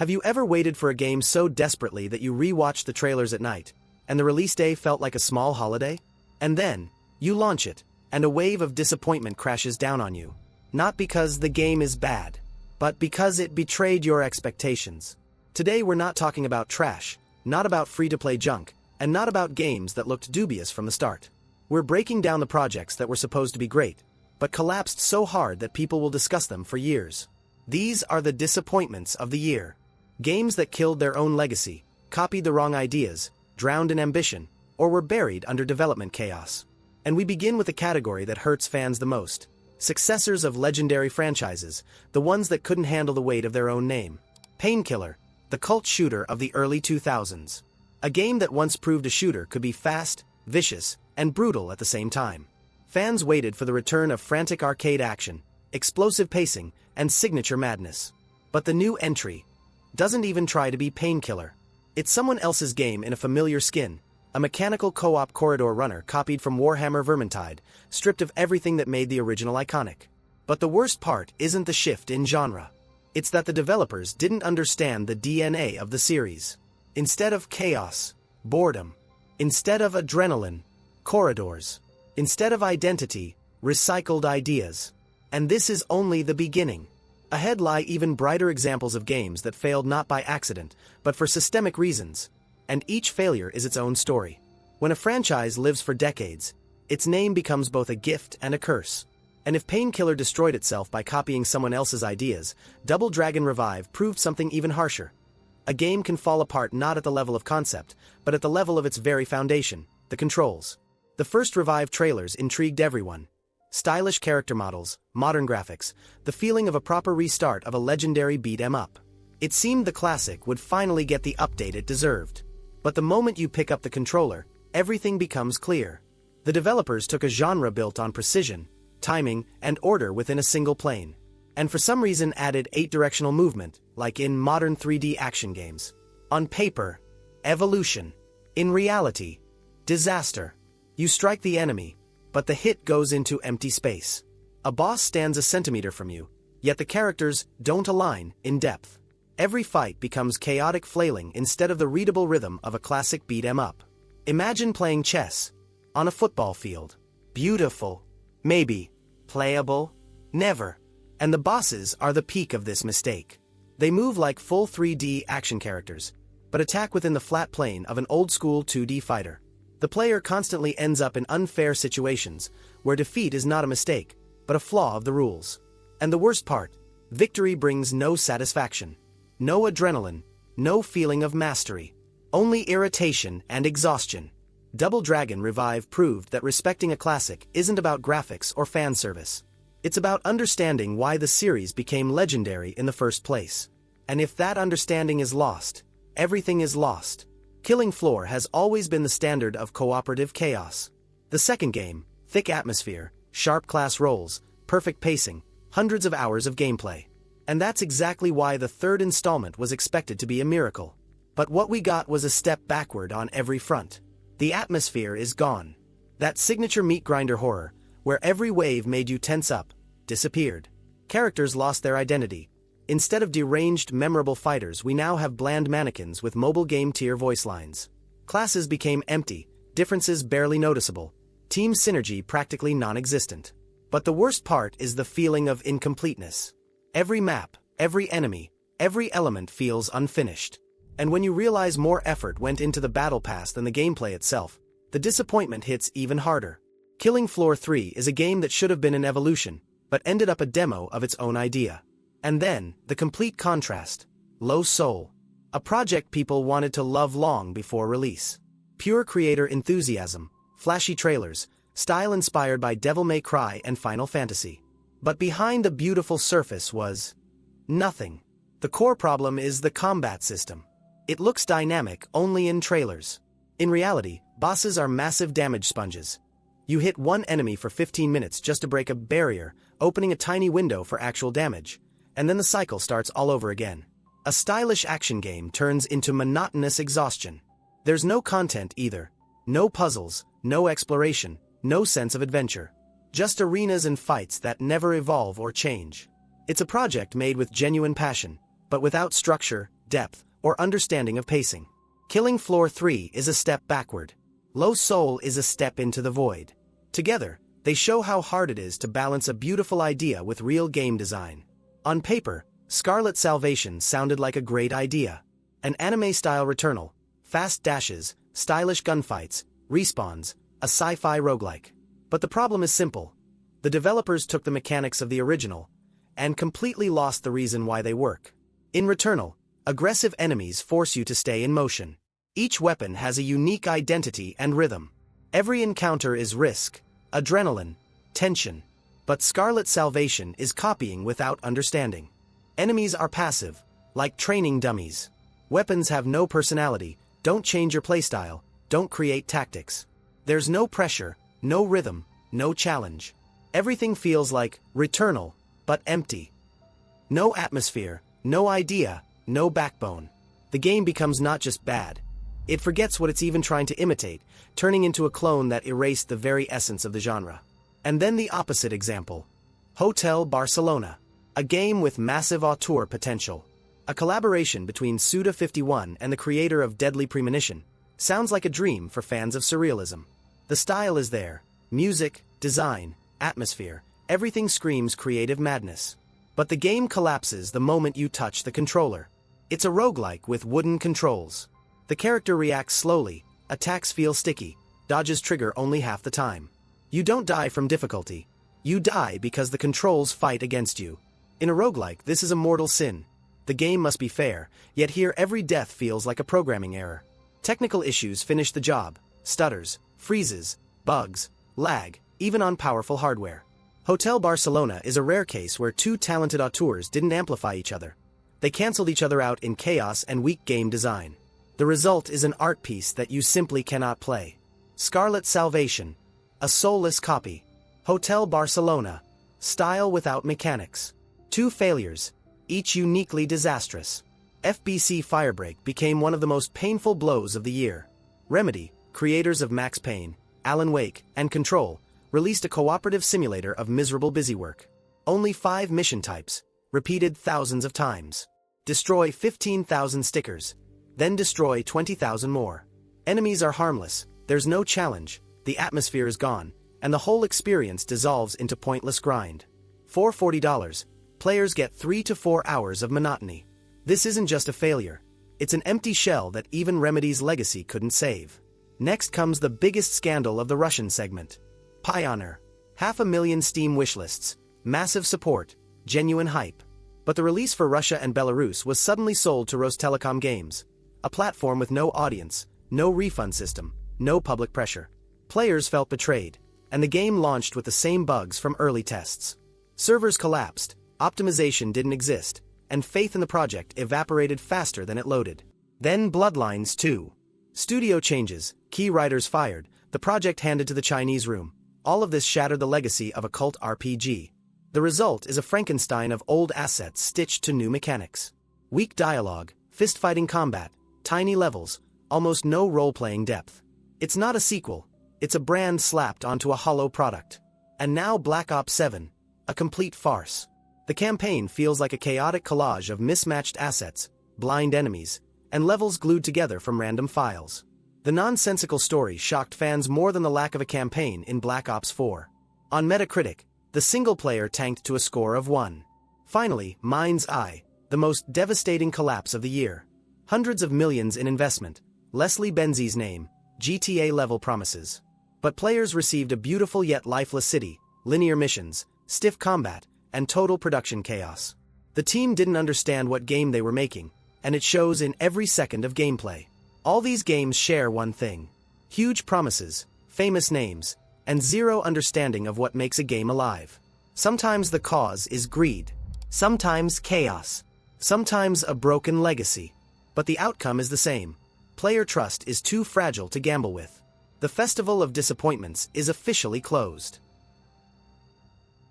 Have you ever waited for a game so desperately that you re-watched the trailers at night, and the release day felt like a small holiday? And then, you launch it, and a wave of disappointment crashes down on you. Not because the game is bad, but because it betrayed your expectations. Today we're not talking about trash, not about free-to-play junk, and not about games that looked dubious from the start. We're breaking down the projects that were supposed to be great, but collapsed so hard that people will discuss them for years. These are the disappointments of the year. Games that killed their own legacy, copied the wrong ideas, drowned in ambition, or were buried under development chaos. And we begin with a category that hurts fans the most. Successors of legendary franchises, the ones that couldn't handle the weight of their own name. Painkiller, the cult shooter of the early 2000s. A game that once proved a shooter could be fast, vicious, and brutal at the same time. Fans waited for the return of frantic arcade action, explosive pacing, and signature madness. But the new entry doesn't even try to be Painkiller. It's someone else's game in a familiar skin, a mechanical co-op corridor runner copied from Warhammer Vermintide, stripped of everything that made the original iconic. But the worst part isn't the shift in genre. It's that the developers didn't understand the DNA of the series. Instead of chaos, boredom. Instead of adrenaline, corridors. Instead of identity, recycled ideas. And this is only the beginning. Ahead lie even brighter examples of games that failed not by accident, but for systemic reasons. And each failure is its own story. When a franchise lives for decades, its name becomes both a gift and a curse. And if Painkiller destroyed itself by copying someone else's ideas, Double Dragon Revive proved something even harsher. A game can fall apart not at the level of concept, but at the level of its very foundation, the controls. The first Revive trailers intrigued everyone. Stylish character models, modern graphics, the feeling of a proper restart of a legendary beat-em-up. It seemed the classic would finally get the update it deserved. But the moment you pick up the controller, everything becomes clear. The developers took a genre built on precision, timing, and order within a single plane. And for some reason added 8-directional movement, like in modern 3D action games. On paper, evolution. In reality, disaster. You strike the enemy, but the hit goes into empty space. A boss stands a centimeter from you, yet the characters don't align in depth. Every fight becomes chaotic flailing instead of the readable rhythm of a classic beat-em-up. Imagine playing chess on a football field. Beautiful. Maybe. Playable. Never. And the bosses are the peak of this mistake. They move like full 3D action characters, but attack within the flat plane of an old-school 2D fighter. The player constantly ends up in unfair situations, where defeat is not a mistake, but a flaw of the rules. And the worst part, victory brings no satisfaction. No adrenaline, no feeling of mastery. Only irritation and exhaustion. Double Dragon Revive proved that respecting a classic isn't about graphics or fan service. It's about understanding why the series became legendary in the first place. And if that understanding is lost, everything is lost. Killing Floor has always been the standard of cooperative chaos. The second game, thick atmosphere, sharp class rolls, perfect pacing, hundreds of hours of gameplay. And that's exactly why the third installment was expected to be a miracle. But what we got was a step backward on every front. The atmosphere is gone. That signature meat grinder horror, where every wave made you tense up, disappeared. Characters lost their identity. Instead of deranged, memorable fighters, we now have bland mannequins with mobile game tier voice lines. Classes became empty, differences barely noticeable, team synergy practically non-existent. But the worst part is the feeling of incompleteness. Every map, every enemy, every element feels unfinished. And when you realize more effort went into the battle pass than the gameplay itself, the disappointment hits even harder. Killing Floor 3 is a game that should have been an evolution, but ended up a demo of its own idea. And then, the complete contrast. Los Soul. A project people wanted to love long before release. Pure creator enthusiasm, flashy trailers, style inspired by Devil May Cry and Final Fantasy. But behind the beautiful surface was nothing. The core problem is the combat system. It looks dynamic only in trailers. In reality, bosses are massive damage sponges. You hit one enemy for 15 minutes just to break a barrier, opening a tiny window for actual damage. And then the cycle starts all over again. A stylish action game turns into monotonous exhaustion. There's no content either. No puzzles, no exploration, no sense of adventure. Just arenas and fights that never evolve or change. It's a project made with genuine passion, but without structure, depth, or understanding of pacing. Killing Floor 3 is a step backward. Los Soul is a step into the void. Together, they show how hard it is to balance a beautiful idea with real game design. On paper, Scarlet Salvation sounded like a great idea. An anime-style Returnal, fast dashes, stylish gunfights, respawns, a sci-fi roguelike. But the problem is simple. The developers took the mechanics of the original and completely lost the reason why they work. In Returnal, aggressive enemies force you to stay in motion. Each weapon has a unique identity and rhythm. Every encounter is risk, adrenaline, tension. But Scarlet Salvation is copying without understanding. Enemies are passive, like training dummies. Weapons have no personality, don't change your playstyle, don't create tactics. There's no pressure, no rhythm, no challenge. Everything feels like Returnal, but empty. No atmosphere, no idea, no backbone. The game becomes not just bad. It forgets what it's even trying to imitate, turning into a clone that erased the very essence of the genre. And then the opposite example. Hotel Barcelona. A game with massive auteur potential. A collaboration between Suda51 and the creator of Deadly Premonition. Sounds like a dream for fans of surrealism. The style is there. Music, design, atmosphere, everything screams creative madness. But the game collapses the moment you touch the controller. It's a roguelike with wooden controls. The character reacts slowly, attacks feel sticky, dodges trigger only half the time. You don't die from difficulty. You die because the controls fight against you. In a roguelike, this is a mortal sin. The game must be fair, yet here every death feels like a programming error. Technical issues finish the job. Stutters, freezes, bugs, lag, even on powerful hardware. Hotel Barcelona is a rare case where two talented auteurs didn't amplify each other. They cancelled each other out in chaos and weak game design. The result is an art piece that you simply cannot play. Scarlet Salvation. A soulless copy. Hotel Barcelona. Style without mechanics. Two failures, each uniquely disastrous. FBC Firebreak became one of the most painful blows of the year. Remedy, creators of Max Payne, Alan Wake, and Control, released a cooperative simulator of miserable busywork. Only 5 mission types, repeated thousands of times. Destroy 15,000 stickers, then destroy 20,000 more. Enemies are harmless, there's no challenge, the atmosphere is gone, and the whole experience dissolves into pointless grind. For $40, players get 3 to 4 hours of monotony. This isn't just a failure. It's an empty shell that even Remedy's legacy couldn't save. Next comes the biggest scandal of the Russian segment. Pioner. 500,000 Steam wishlists, massive support, genuine hype. But the release for Russia and Belarus was suddenly sold to Rostelecom Games, a platform with no audience, no refund system, no public pressure. Players felt betrayed, and the game launched with the same bugs from early tests. Servers collapsed, optimization didn't exist, and faith in the project evaporated faster than it loaded. Then Bloodlines 2. Studio changes, key writers fired, the project handed to the Chinese room. All of this shattered the legacy of a cult RPG. The result is a Frankenstein of old assets stitched to new mechanics. Weak dialogue, fist-fighting combat, tiny levels, almost no role-playing depth. It's not a sequel, it's a brand slapped onto a hollow product. And now Black Ops 7, a complete farce. The campaign feels like a chaotic collage of mismatched assets, blind enemies, and levels glued together from random files. The nonsensical story shocked fans more than the lack of a campaign in Black Ops 4. On Metacritic, the single player tanked to a score of 1. Finally, MindsEye, the most devastating collapse of the year. Hundreds of millions in investment, Leslie Benzie's name, GTA-level promises. But players received a beautiful yet lifeless city, linear missions, stiff combat, and total production chaos. The team didn't understand what game they were making, and it shows in every second of gameplay. All these games share one thing: huge promises, famous names, and zero understanding of what makes a game alive. Sometimes the cause is greed, sometimes chaos, sometimes a broken legacy. But the outcome is the same. Player trust is too fragile to gamble with. The Festival of Disappointments is officially closed.